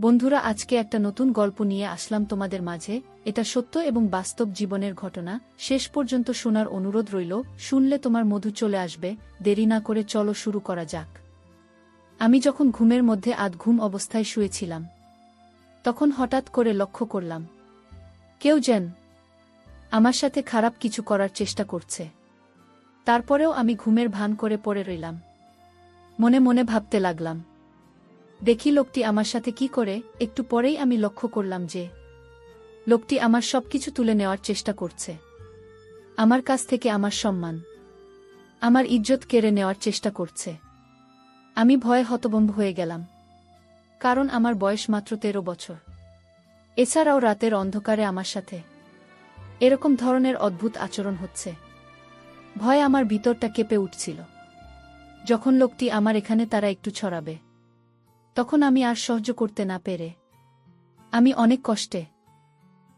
বন্ধুরা, আজকে একটা নতুন গল্প নিয়ে আসলাম তোমাদের মাঝে। এটা সত্য এবং বাস্তব জীবনের ঘটনা। শেষ পর্যন্ত শোনার অনুরোধ রইল। শুনলে তোমার মধু চলে আসবে। দেরি না করে চলো শুরু করা যাক। আমি যখন ঘুমের মধ্যে আধঘুম অবস্থায় শুয়েছিলাম, তখন হঠাৎ করে লক্ষ্য করলাম কেউ যেন আমার সাথে খারাপ কিছু করার চেষ্টা করছে। তারপরেও আমি ঘুমের ভান করে পড়ে রইলাম। মনে মনে ভাবতে লাগলাম, দেখি লোকটি আমার সাথে কি করে। একটু পরেই আমি লক্ষ্য করলাম যে লোকটি আমার সবকিছু তুলে নেওয়ার চেষ্টা করছে। আমার কাছ থেকে আমার সম্মান, আমার ইজ্জত কেড়ে নেওয়ার চেষ্টা করছে। আমি ভয়ে হতভম্ব হয়ে গেলাম, কারণ আমার বয়স মাত্র 13 বছর। এছাড়াও রাতের অন্ধকারে আমার সাথে এরকম ধরনের অদ্ভুত আচরণ হচ্ছে। ভয়ে আমার ভিতরটা কেঁপে উঠছিল। যখন লোকটি আমার এখানে তারা একটু ছড়াবে, তখন আমি আর সহ্য করতে না পেরে আমি অনেক কষ্টে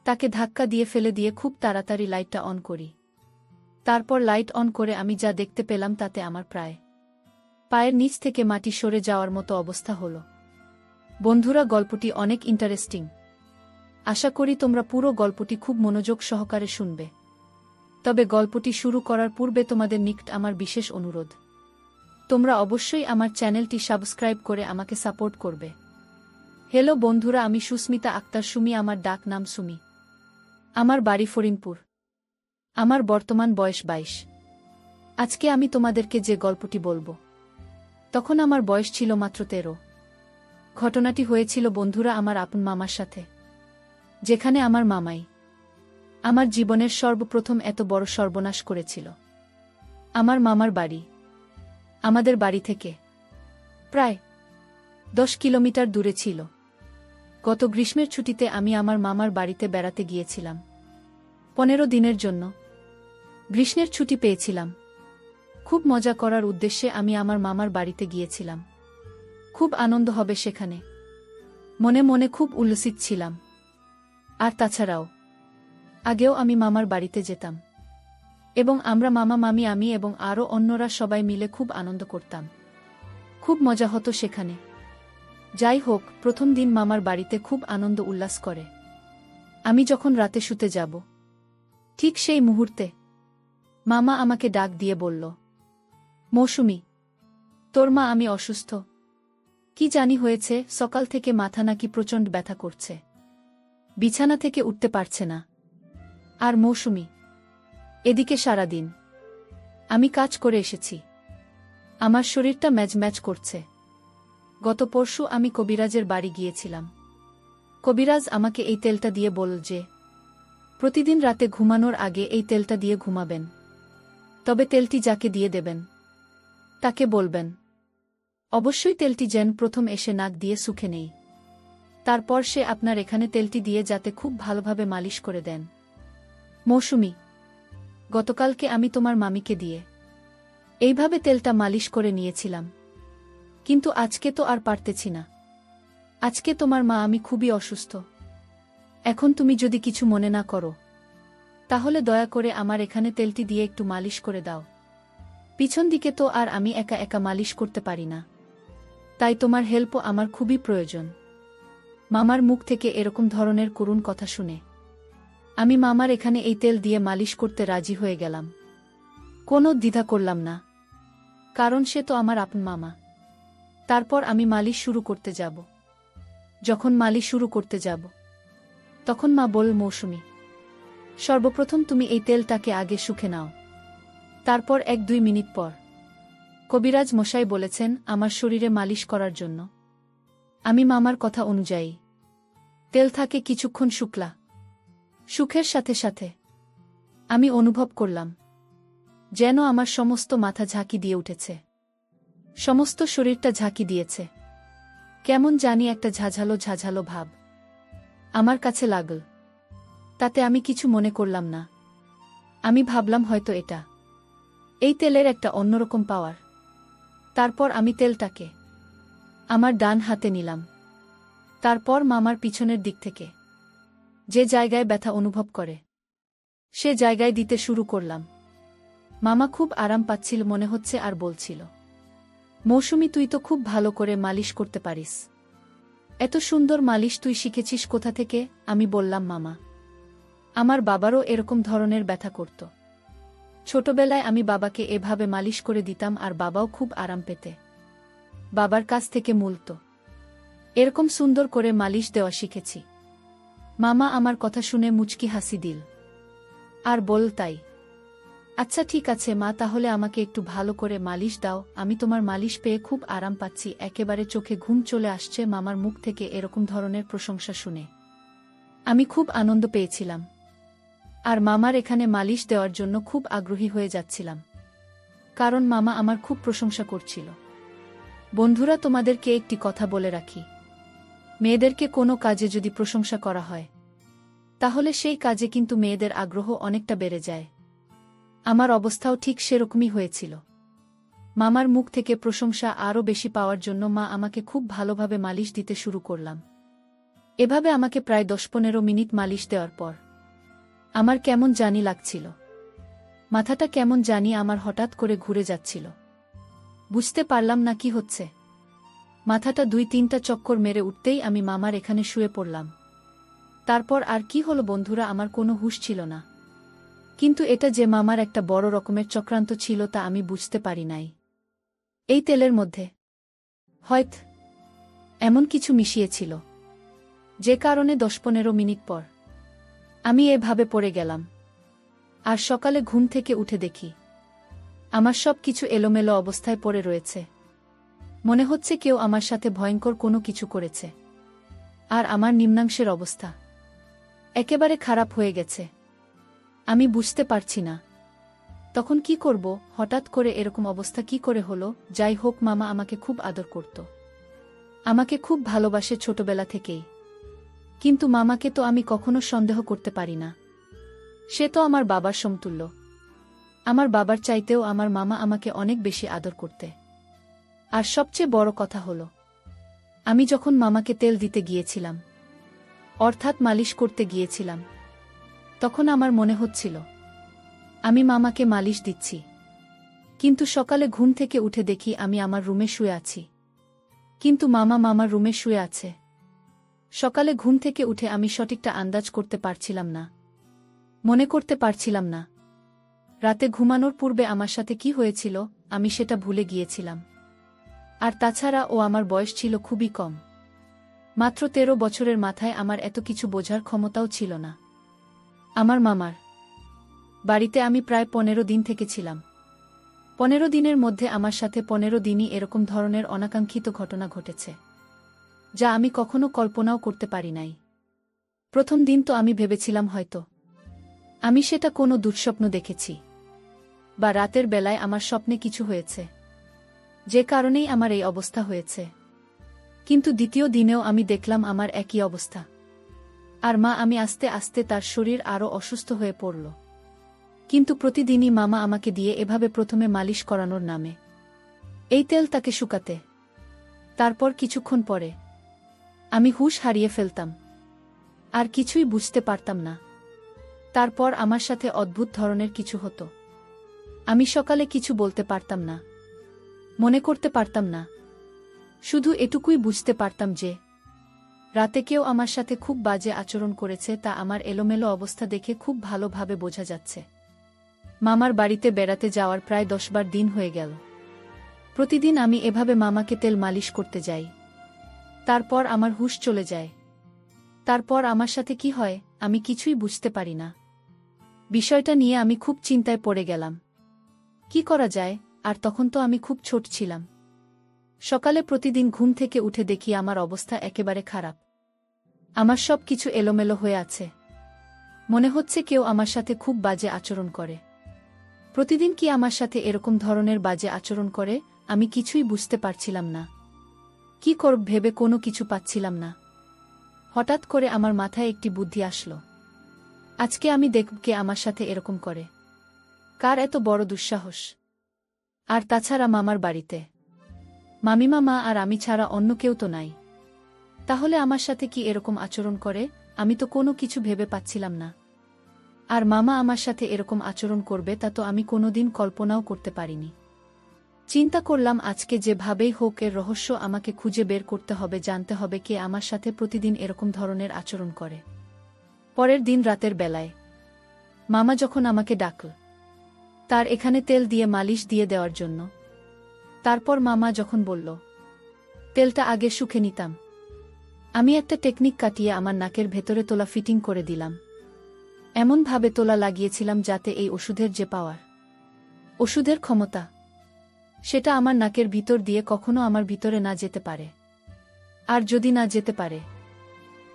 তাকে ধাক্কা দিয়ে ফেলে দিয়ে খুব তাড়াতাড়ি লাইটটা অন করি। তারপর লাইট অন করে আমি যা দেখতে পেলাম তাতে আমার প্রায় পায়ের নিচ থেকে মাটি সরে যাওয়ার মতো অবস্থা হলো। বন্ধুরা, গল্পটি অনেক ইন্টারেস্টিং। আশা করি তোমরা পুরো গল্পটি খুব মনোযোগ সহকারে শুনবে। তবে গল্পটি শুরু করার পূর্বে তোমাদের নিকট আমার বিশেষ অনুরোধ, তোমরা অবশ্যই আমার চ্যানেলটি সাবস্ক্রাইব করে আমাকে সাপোর্ট করবে। হ্যালো বন্ধুরা, আমি সুস্মিতা আক্তার সুমি। আমার ডাক নাম সুমি। আমার বাড়ি ফরিদপুর। আমার বর্তমান বয়স 22। আজকে আমি তোমাদেরকে যে গল্পটি বলবো, তখন আমার বয়স ছিল মাত্র 13। ঘটনাটি হয়েছিল বন্ধুরা আমার আপন মামার সাথে, যেখানে আমার মামাই আমার জীবনের সর্বপ্রথম এত বড় সর্বনাশ করেছিল। আমার মামার বাড়ি আমাদের বাড়ি থেকে প্রায় 10 কিলোমিটার দূরে ছিল। গত গ্রীষ্মের ছুটিতে আমি আমার মামার বাড়িতে বেড়াতে গিয়েছিলাম। 15 দিনের জন্য গ্রীষ্মের ছুটি পেয়েছিলাম। খুব মজা করার উদ্দেশ্যে আমি আমার মামার বাড়িতে গিয়েছিলাম। খুব আনন্দ হবে সেখানে, মনে মনে খুব উল্লসিত ছিলাম। আর তাছাড়াও আগেও আমি মামার বাড়িতে যেতাম এবং আমরা মামা মামি আমি এবং আরও অন্যরা সবাই মিলে খুব আনন্দ করতাম। খুব মজা হতো সেখানে। যাই হোক, প্রথম দিন মামার বাড়িতে খুব আনন্দ উল্লাস করে আমি যখন রাতে শুতে যাব, ঠিক সেই মুহূর্তে মামা আমাকে ডাক দিয়ে বলল, মৌসুমী, তোর মা আমি অসুস্থ। কি জানি হয়েছে, সকাল থেকে মাথা নাকি প্রচণ্ড ব্যথা করছে, বিছানা থেকে উঠতে পারছে না। আর মৌসুমী, এদিকে সারাদিন আমি কাজ করে এসেছি, আমার শরীরটা ম্যাজ করছে। গত পরশু আমি কবিরাজের বাড়ি গিয়েছিলাম। কবিরাজ আমাকে এই তেলটা দিয়ে বলল যে প্রতিদিন রাতে ঘুমানোর আগে এই তেলটা দিয়ে ঘুমাবেন। তবে তেলটি যাকে দিয়ে দেবেন তাকে বলবেন অবশ্যই তেলটি যেন প্রথম এসে নাক দিয়ে শুকে নেই। তারপর সে আপনার এখানে তেলটি দিয়ে যাতে খুব ভালোভাবে মালিশ করে দেন। মৌসুমী, গতকালকে আমি তোমার মামিকে দিয়ে এইভাবে তেলটা মালিশ করে নিয়েছিলাম, কিন্তু আজকে তো আর পারতেছি না। আজকে তোমার মা আমি খুবই অসুস্থ। এখন তুমি যদি কিছু মনে না করো, তাহলে দয়া করে আমার এখানে তেলটি দিয়ে একটু মালিশ করে দাও। পিছন দিকে তো আর আমি একা একা মালিশ করতে পারি না, তাই তোমার হেল্পও আমার খুবই প্রয়োজন। মামার মুখ থেকে এরকম ধরনের করুণ কথা শুনে আমি মামার এখানে এই তেল দিয়ে মালিশ করতে রাজি হয়ে গেলাম। কোনো দ্বিধা করলাম না, কারণ সে তো আমার আপন মামা। তারপর আমি মালিশ শুরু করতে যাব। যখন মালিশ শুরু করতে যাব, তখন মা বলল, মৌসুমী, সর্বপ্রথম তুমি এই তেলটাকে আগে শুকে নাও। তারপর 1-2 মিনিট পর কবিরাজ মশাই বলেছেন আমার শরীরে মালিশ করার জন্য। আমি মামার কথা অনুযায়ী তেল থাকে কিছুক্ষণ শুকলা। সুখের সাথে সাথে আমি অনুভব করলাম যেন আমার সমস্ত মাথা ঝাঁকি দিয়ে উঠেছে, সমস্ত শরীরটা ঝাঁকি দিয়েছে। কেমন জানি একটা ঝাঝালো ভাব আমার কাছে লাগল। তাতে আমি কিছু মনে করলাম না। আমি ভাবলাম হয়তো এটা এই তেলের একটা অন্যরকম পাওয়ার। তারপর আমি তেলটাকে আমার ডান হাতে নিলাম। তারপর মামার পিছনের দিক থেকে যে জায়গায় ব্যথা অনুভব করে সে জায়গায় দিতে শুরু করলাম। মামা খুব আরাম পাচ্ছিল মনে হচ্ছে আর বলছিল, মৌসুমী, তুই তো খুব ভালো করে মালিশ করতে পারিস। এত সুন্দর মালিশ তুই শিখেছিস কোথা থেকে? আমি বললাম, মামা। আমার বাবারও এরকম ধরনের ব্যথা করত। ছোটবেলায় আমি বাবাকে এভাবে মালিশ করে দিতাম আর বাবাও খুব আরাম পেতে। বাবার কাছ থেকে মূলত এরকম সুন্দর করে মালিশ দেওয়া শিখেছি। মামা আমার কথা শুনে মুচকি হাসি দিল আর বল, তাই? আচ্ছা ঠিক আছে মা, তাহলে আমাকে একটু ভালো করে মালিশ দাও, আমি তোমার মালিশ পেয়ে খুব আরাম পাচ্ছি। একেবারে চোখে ঘুম চলে আসছে মামার মুখ থেকে এরকম ধরনের প্রশংসা শুনে। আমি খুব আনন্দ পেয়েছিলাম আর মামার এখানে মালিশ দেওয়ার জন্য খুব আগ্রহী হয়ে যাচ্ছিলাম, কারণ মামা আমার খুব প্রশংসা করছিল। বন্ধুরা, তোমাদেরকে একটি কথা বলে রাখি, মেয়েদেরকে কোনো কাজে যদি প্রশংসা করা হয় তাহলে সেই কাজে কিন্তু মেয়েদের আগ্রহ অনেকটা বেড়ে যায়। আমার অবস্থাও ঠিক সেরকমই হয়েছিল। মামার মুখ থেকে প্রশংসা আরও বেশি পাওয়ার জন্য মা আমাকে খুব ভালোভাবে মালিশ দিতে শুরু করলাম। এভাবে আমাকে প্রায় 10-15 মিনিট মালিশ দেওয়ার পর আমার কেমন জানি লাগছিল, মাথাটা কেমন জানি আমার হঠাৎ করে ঘুরে যাচ্ছিল। বুঝতে পারলাম না কি হচ্ছে। মাথাটা 2-3টা চক্কর মেরে উঠতেই আমি মামার এখানে শুয়ে পড়লাম। তারপর আর কি হলো বন্ধুরা, আমার কোনো হুঁশ ছিল না। কিন্তু এটা যে মামার একটা বড় রকমের চক্রান্ত ছিল তা আমি বুঝতে পারি নাই। এই তেলের মধ্যে হয়তো এমন কিছু মিশিয়েছিল যে কারণে 10-15 মিনিট পর আমি এভাবে পড়ে গেলাম। আর সকালে ঘুম থেকে উঠে দেখি আমার সব কিছু এলোমেলো অবস্থায় পড়ে রয়েছে। মনে হচ্ছে কেউ আমার সাথে ভয়ঙ্কর কোনো কিছু করেছে। আর আমার নিম্নাংশের অবস্থা একেবারে খারাপ হয়ে গেছে। আমি বুঝতে পারছি না তখন কি করব। হঠাৎ করে এরকম অবস্থা কি করে হলো? যাই হোক, মামা আমাকে খুব আদর করত, আমাকে খুব ভালোবাসে ছোটবেলা থেকেই। কিন্তু মামাকে তো আমি কখনো সন্দেহ করতে পারি না। সে তো আমার বাবার সমতুল্য। আমার বাবার চাইতেও আমার মামা আমাকে অনেক বেশি আদর করতে। আর সবচেয়ে বড় কথা হলো, আমি যখন মামাকে তেল দিতে গিয়েছিলাম, অর্থাৎ মালিশ করতে গিয়েছিলাম, তখন আমার মনে হচ্ছিল আমি মামাকে মালিশ দিচ্ছি। কিন্তু সকালে ঘুম থেকে উঠে দেখি আমি আমার রুমে শুয়ে আছি, কিন্তু মামা মামার রুমে শুয়ে আছে। সকালে ঘুম থেকে উঠে আমি সঠিকটা আন্দাজ করতে পারছিলাম না, মনে করতে পারছিলাম না রাতে ঘুমানোর পূর্বে আমার সাথে কি হয়েছিল। আমি সেটা ভুলে গিয়েছিলাম। আর তাছাড়া ও আমার বয়স ছিল খুবই কম, মাত্র 13 বছরের মাথায় আমার এত কিছু বোঝার ক্ষমতাও ছিল না। আমার মামার বাড়িতে আমি প্রায় 15 দিন থেকেছিলাম। 15 দিনের মধ্যে আমার সাথে 15 দিনই এরকম ধরনের অনাকাঙ্ক্ষিত ঘটনা ঘটেছে, যা আমি কখনো কল্পনাও করতে পারি নাই। প্রথম দিন তো আমি ভেবেছিলাম হয়তো আমি সেটা কোনো দুঃস্বপ্ন দেখেছি, বা রাতের বেলায় আমার স্বপ্নে কিছু হয়েছে, যে কারণেই আমার এই অবস্থা হয়েছে। কিন্তু দ্বিতীয় দিনেও আমি দেখলাম আমার একই অবস্থা। আর মা আমি আস্তে আস্তে তার শরীর আরও অসুস্থ হয়ে পড়ল। কিন্তু প্রতিদিনই মামা আমাকে দিয়ে এভাবে প্রথমে মালিশ করানোর নামে এই তেল তাকে শুকাতে। তারপর কিছুক্ষণ পরে আমি হুঁশ হারিয়ে ফেলতাম, আর কিছুই বুঝতে পারতাম না। তারপর আমার সাথে অদ্ভুত ধরনের কিছু হতো। আমি সকালে কিছু বলতে পারতাম না, মনে করতে পারতাম না। শুধু এটুকুই বুঝতে পারতাম যে রাতে কেউ আমার সাথে খুব বাজে আচরণ করেছে, তা আমার এলোমেলো অবস্থা দেখে খুব ভালোভাবে বোঝা যাচ্ছে। মামার বাড়িতে বেড়াতে যাওয়ার প্রায় 10-12 দিন হয়ে গেল। প্রতিদিন আমি এভাবে মামাকে তেল মালিশ করতে যাই। তারপর আমার হুঁশ চলে যায়। তারপর আমার সাথে কি হয় আমি কিছুই বুঝতে পারি না। বিষয়টা নিয়ে আমি খুব চিন্তায় পড়ে গেলাম। কি করা যায়? আর তখন তো আমি খুব ছোট ছিলাম। সকালে প্রতিদিন ঘুম থেকে উঠে দেখি আমার অবস্থা একেবারে খারাপ। আমার সব কিছু এলোমেলো হয়ে আছে। মনে হচ্ছে কেউ আমার সাথে খুব বাজে আচরণ করে। প্রতিদিন কি আমার সাথে এরকম ধরনের বাজে আচরণ করে? আমি কিছুই বুঝতে পারছিলাম না। কি করব ভেবে কোনো কিছু পাচ্ছিলাম না। হঠাৎ করে আমার মাথায় একটি বুদ্ধি আসলো। আজকে আমি দেখব কে আমার সাথে এরকম করে, কার এত বড় দুঃসাহস। আর তাছাড়া মামার বাড়িতে মামিমা মা আর আমি ছাড়া অন্য কেউ তো নাই। তাহলে আমার সাথে কি এরকম আচরণ করে? আমি তো কোনো কিছু ভেবে পাচ্ছিলাম না। আর মামা আমার সাথে এরকম আচরণ করবে তা তো আমি কোনোদিন কল্পনাও করতে পারিনি। চিন্তা করলাম আজকে যেভাবেই হোক এর রহস্য আমাকে খুঁজে বের করতে হবে, জানতে হবে কে আমার সাথে প্রতিদিন এরকম ধরনের আচরণ করে। পরের দিন রাতের বেলায় মামা যখন আমাকে ডাকল তার এখানে তেল দিয়ে মালিশ দিয়ে দেওয়ার জন্য, তারপর মামা যখন বলল তেলটা আগে শুকে নিতাম, আমি একটা টেকনিক কাটিয়ে আমার নাকের ভেতরে তোলা ফিটিং করে দিলাম। এমনভাবে তোলা লাগিয়েছিলাম যাতে এই ওষুধের যে পাওয়ার, ওষুধের ক্ষমতা, সেটা আমার নাকের ভিতর দিয়ে কখনো আমার ভিতরে না যেতে পারে। আর যদি না যেতে পারে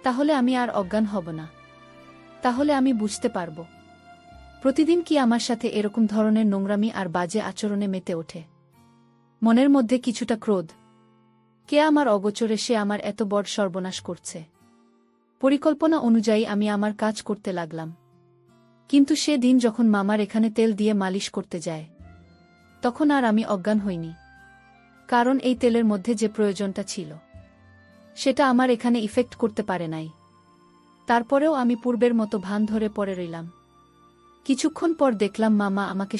তাহলে আমি আর অজ্ঞান হব না, তাহলে আমি বুঝতে পারব প্রতিদিন কি আমার সাথে এরকম ধরনের নোংরামি আর বাজে আচরণে মেতে ওঠে। মনের মধ্যে কিছুটা ক্রোধ, কে আমার অগোচরে সে আমার এত বড় সর্বনাশ করছে। পরিকল্পনা অনুযায়ী আমি আমার কাজ করতে লাগলাম। কিন্তু সে দিন যখন মামার এখানে তেল দিয়ে মালিশ করতে যায় তখন আর আমি অজ্ঞান হইনি, কারণ এই তেলের মধ্যে যে প্রয়োজনটা ছিল সেটা আমার এখানে ইফেক্ট করতে পারে নাই। তারপরেও আমি পূর্বের মতো ভান ধরে পড়ে রইলাম। কিছুক্ষণ পর দেখলাম মামা আমাকে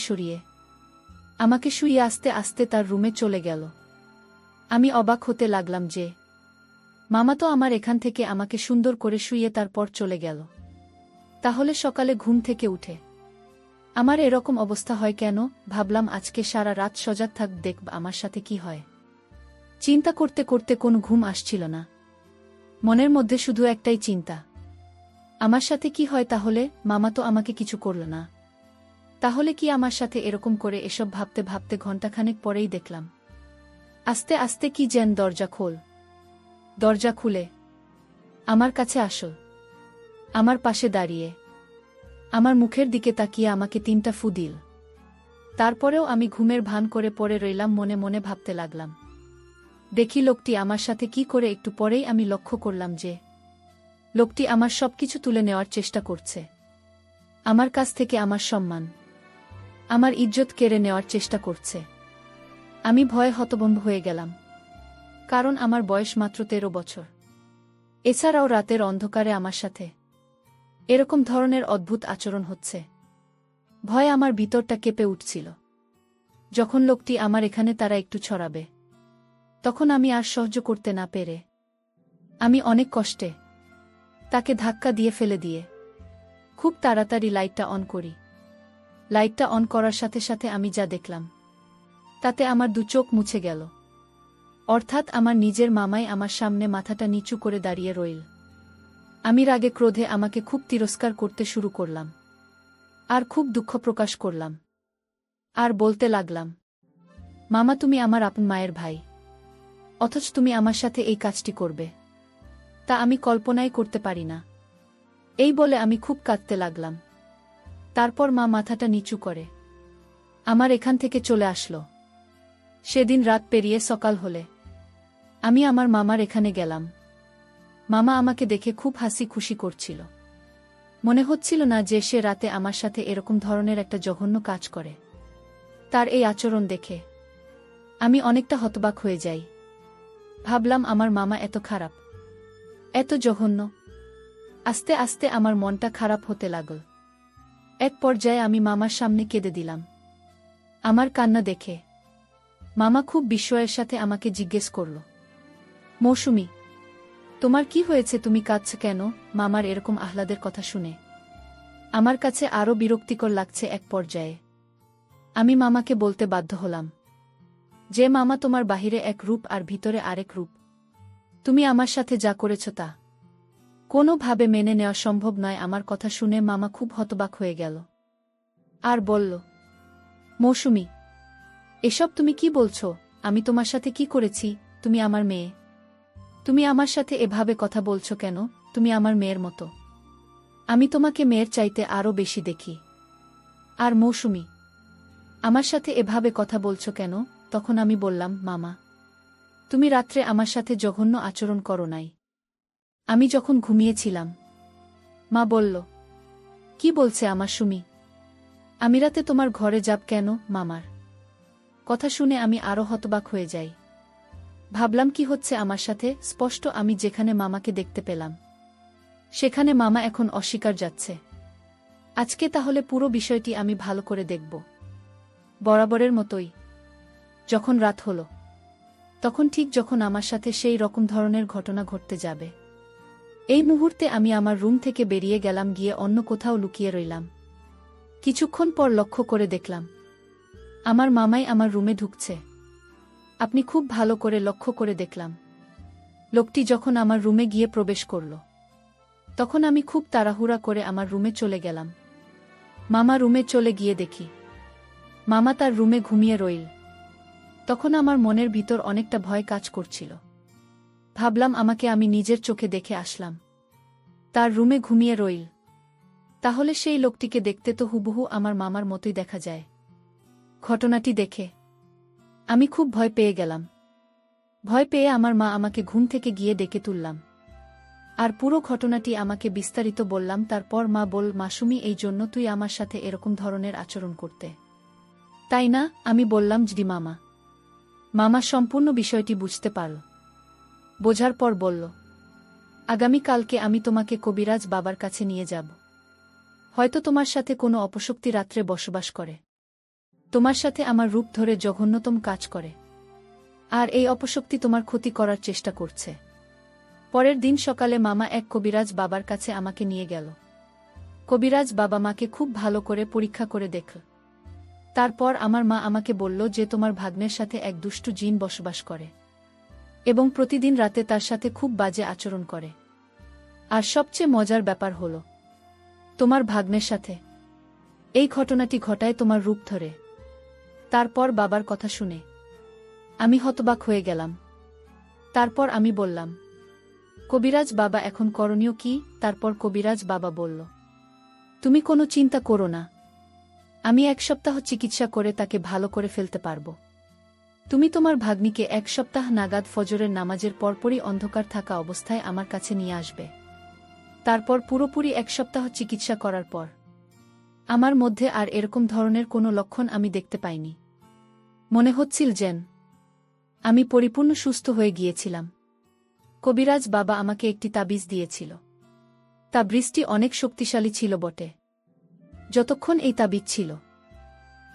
শুইয়ে আস্তে আস্তে তার রুমে চলে গেল। আমি অবাক হতে লাগলাম যে মামা তো আমার এখান থেকে আমাকে সুন্দর করে শুইয়ে তারপর চলে গেল, তাহলে সকালে ঘুম থেকে উঠে আমার এরকম অবস্থা হয় কেন? ভাবলাম আজকে সারা রাত সজাগ থাক, দেখব আমার সাথে কি হয়। চিন্তা করতে করতে কোনো ঘুম আসছিল না, মনের মধ্যে শুধু একটাই চিন্তা, আমার সাথে কি হয় তাহলে? মামা তো আমাকে কিছু করল না, তাহলে কি আমার সাথে এরকম করে? এসব ভাবতে ভাবতে ঘণ্টাখানেক পরেই দেখলাম আস্তে আস্তে কি যেন দরজা খুলে আমার কাছে আসল, আমার পাশে দাঁড়িয়ে আমার মুখের দিকে তাকিয়ে আমাকে 3টা ফু দিল। তারপরেও আমি ঘুমের ভান করে পড়ে রইলাম, মনে মনে ভাবতে লাগলাম। দেখি লোকটি আমার সাথে কি করে। একটু পরেই আমি লক্ষ্য করলাম যে লোকটি আমার সবকিছু তুলে নেওয়ার চেষ্টা করছে, আমার কাছ থেকে আমার সম্মান, আমার ইজ্জত কেড়ে নেওয়ার চেষ্টা করছে। আমি ভয়ে হতভম্ব হয়ে গেলাম, কারণ আমার বয়স মাত্র 13 বছর। এছাড়াও রাতের অন্ধকারে আমার সাথে এরকম ধরনের অদ্ভুত আচরণ হচ্ছে। ভয়ে আমার ভিতরটা কেঁপে উঠছিল। যখন লোকটি আমার এখানে তারা একটু ছড়াবে তখন আমি আর সহ্য করতে না পেরে আমি অনেক কষ্টে তাকে ধাক্কা দিয়ে ফেলে দিয়ে খুব তাড়াতাড়ি লাইটটা অন করি। লাইটটা অন করার সাথে সাথে আমি যা দেখলাম তাতে আমার 2 চোখ মুছে গেল। অর্থাৎ আমার নিজের মামাই আমার সামনে মাথাটা নিচু করে দাঁড়িয়ে রইল। আমি রাগে ক্রোধে আমাকে খুব তিরস্কার করতে শুরু করলাম আর খুব দুঃখ প্রকাশ করলাম আর বলতে লাগলাম, মামা তুমি আমার আপন মায়ের ভাই, অথচ তুমি আমার সাথে এই কাজটি করবে তা আমি কল্পনাই করতে পারি না। এই বলে আমি খুব কাঁদতে লাগলাম। তারপর মা মাথাটা নিচু করে আমার এখান থেকে চলে আসলো। সেদিন রাত পেরিয়ে সকাল হলে আমি আমার মামার এখানে গেলাম। মামা আমাকে দেখে খুব হাসি খুশি করছিল। মনে হচ্ছিল না যে সে রাতে আমার সাথে এরকম ধরনের একটা জঘন্য কাজ করে। তার এই আচরণ দেখে আমি অনেকটা হতবাক হয়ে যাই। ভাবলাম আমার মামা এত খারাপ, এত জঘন্য। আস্তে আস্তে আমার মনটা খারাপ হতে লাগল। এক পর্যায়ে আমি মামার সামনে কেঁদে দিলাম। আমার কান্না দেখে মামা খুব বিস্ময়ের সাথে আমাকে জিজ্ঞেস করল, মৌসুমী তোমার কি হয়েছে, তুমি কাঁদছ কেন? মামার এরকম আহ্লাদের কথা শুনে আমার কাছে আরও বিরক্তিকর লাগছে। এক পর্যায়ে আমি মামাকে বলতে বাধ্য হলাম যে মামা তোমার বাহিরে এক রূপ আর ভিতরে আরেক রূপ। তুমি আমার সাথে যা করেছ তা কোনোভাবে মেনে নেওয়া সম্ভব নয়। আমার কথা শুনে মামা খুব হতবাক হয়ে গেল আর বলল, মৌসুমী এসব তুমি কি বলছ? আমি তোমার সাথে কি করেছি? তুমি আমার মেয়ে, তুমি আমার সাথে এভাবে কথা বলছো কেন? তুমি আমার মেয়ের মতো, আমি তোমাকে মেয়ের চাইতে আরও বেশি দেখি। আর মৌসুমী আমার সাথে এভাবে কথা বলছো কেন? তখন আমি বললাম, মামা তুমি রাত্রে আমার সাথে জঘন্য আচরণ করো নাই, আমি যখন ঘুমিয়েছিলাম। মা বলল, কি বলছে আমার সুমি? আমি রাতে তোমার ঘরে যাব কেন? মামার কথা শুনে আমি আরও হতবাক হয়ে যাই। ভাবলাম কি হচ্ছে আমার সাথে? স্পষ্ট আমি যেখানে মামাকে দেখতে পেলাম সেখানে মামা এখন অস্বীকার যাচ্ছে। আজকে তাহলে পুরো বিষয়টি আমি ভালো করে দেখব, বরাবরের মতোই। যখন রাত হলো, তখন ঠিক যখন আমার সাথে সেই রকম ধরনের ঘটনা ঘটতে যাবে, এই মুহূর্তে আমি আমার রুম থেকে বেরিয়ে গেলাম, গিয়ে অন্য কোথাও লুকিয়ে রইলাম। কিছুক্ষণ পর লক্ষ্য করে দেখলাম আমার মামাই আমার রুমে ঢুকছে। আপনি খুব ভালো করে লক্ষ্য করে দেখলাম লোকটি যখন আমার রুমে গিয়ে প্রবেশ করল, তখন আমি খুব তাড়াহুড়া করে আমার রুমে চলে গেলাম। মামা রুমে চলে গিয়ে দেখি মামা তার রুমে ঘুমিয়ে রইল। তখন আমার মনের ভিতর অনেকটা ভয় কাজ করছিল। ভাবলাম আমাকে আমি নিজের চোখে দেখে আসলাম, তার রুমে ঘুমিয়ে রইল, তাহলে সেই লোকটিকে দেখতে তো হুবহু আমার মামার মতোই দেখা যায়। ঘটনাটি দেখে আমি খুব ভয় পেয়ে গেলাম। ভয় পেয়ে আমার মা আমাকে ঘুম থেকে গিয়ে ডেকে তুললাম, আর পুরো ঘটনাটি আমাকে বিস্তারিত বললাম। তারপর মা বল, মাসুমি, এই জন্য তুই আমার সাথে এরকম ধরনের আচরণ করতে, তাই না? আমি বললাম, জি মামা। মামা সম্পূর্ণ বিষয়টি বুঝতে পারল। বোঝার পর বলল, আগামীকালকে আমি তোমাকে কবিরাজ বাবার কাছে নিয়ে যাব। হয়তো তোমার সাথে কোনো অপশক্তি রাত্রে বসবাস করে, তোমার সাথে আমার রূপ ধরে জঘন্যতম কাজ করে, আর এই অপশক্তি তোমার ক্ষতি করার চেষ্টা করছে। পরের দিন সকালে মামা এক কবিরাজ বাবার কাছে আমাকে নিয়ে গেল। কবিরাজ বাবা মাকে খুব ভালো করে পরীক্ষা করে দেখল। তারপর আমার মা আমাকে বলল যে তোমার ভাগ্নের সাথে এক দুষ্টু জিন বসবাস করে এবং প্রতিদিন রাতে তার সাথে খুব বাজে আচরণ করে। আর সবচেয়ে মজার ব্যাপার হল, তোমার ভাগ্নের সাথে এই ঘটনাটি ঘটায় তোমার রূপ ধরে। তারপর বাবার কথা শুনে আমি হতবাক হয়ে গেলাম। তারপর আমি বললাম, কবিরাজ বাবা, এখন করণীয় কি? তারপর কবিরাজ বাবা বলল, তুমি কোনো চিন্তা করো না, আমি 1 সপ্তাহ চিকিৎসা করে তাকে ভালো করে ফেলতে পারব। তুমি তোমার ভাগ্নিকে 1 সপ্তাহ নাগাদ ফজরের নামাজের পরপরই অন্ধকার থাকা অবস্থায় আমার কাছে নিয়ে আসবে। তারপর পুরোপুরি 1 সপ্তাহ চিকিৎসা করার পর আমার মধ্যে আর এরকম ধরনের কোনো লক্ষণ আমি দেখতে পাইনি। মনে হচ্ছিল যেন আমি পরিপূর্ণ সুস্থ হয়ে গিয়েছিলাম। কবিরাজ বাবা আমাকে একটি তাবিজ দিয়েছিল। তাবিজটি অনেক শক্তিশালী ছিল বটে। যতক্ষণ এই তাবিজ ছিল,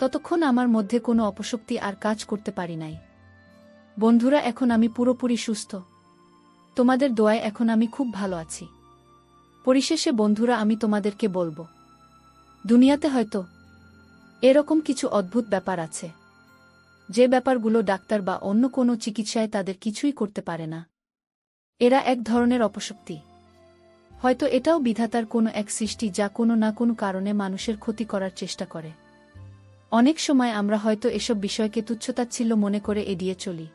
ততক্ষণ আমার মধ্যে কোনো অপশক্তি আর কাজ করতে পারি নাই। বন্ধুরা, এখন আমি পুরোপুরি সুস্থ। তোমাদের দোয়ায় এখন আমি খুব ভালো আছি। পরিশেষে বন্ধুরা, আমি তোমাদেরকে বলবো, দুনিয়াতে হয়তো এরকম কিছু অদ্ভুত ব্যাপার আছে, যে ব্যাপারগুলো ডাক্তার বা অন্য কোনো চিকিৎসায় তাদের কিছুই করতে পারে না। এরা এক ধরনের অপশক্তি। হয়তো এটাও বিধাতার কোনো এক সৃষ্টি, যা কোনো না কোনো কারণে মানুষের ক্ষতি করার চেষ্টা করে। অনেক সময় আমরা হয়তো এসব বিষয়কে তুচ্ছতাচ্ছিল্য মনে করে এড়িয়ে চলি,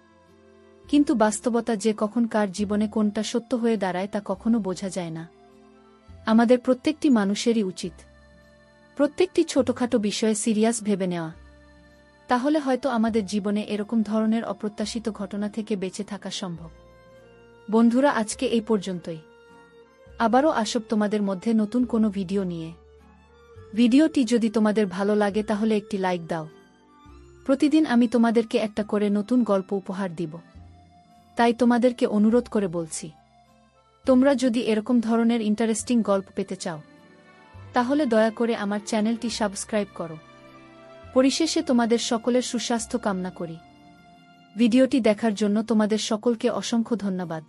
কিন্তু বাস্তবতা যে কখন কার জীবনে কোনটা সত্য হয়ে দাঁড়ায় তা কখনো বোঝা যায় না। আমাদের প্রত্যেকটি মানুষেরই উচিত প্রত্যেকটি ছোটখাটো বিষয়ে সিরিয়াস ভেবে নেওয়া। তাহলে হয়তো আমাদের জীবনে এরকম ধরনের অপ্রত্যাশিত ঘটনা থেকে বেঁচে থাকা সম্ভব। বন্ধুরা, আজকে এই পর্যন্তই। আবারও আসব তোমাদের মধ্যে নতুন কোনো ভিডিও নিয়ে। ভিডিওটি যদি তোমাদের ভালো লাগে তাহলে একটি লাইক দাও। প্রতিদিন আমি তোমাদেরকে একটা করে নতুন গল্প উপহার দিব, তাই তোমাদেরকে অনুরোধ করে বলছি, তোমরা যদি এরকম ধরনের ইন্টারেস্টিং গল্প পেতে চাও, তাহলে দয়া করে আমার চ্যানেলটি সাবস্ক্রাইব করো। পরিশেষে তোমাদের সকলের সুস্বাস্থ্য কামনা করি। ভিডিওটি দেখার জন্য তোমাদের সকলকে অসংখ্য ধন্যবাদ।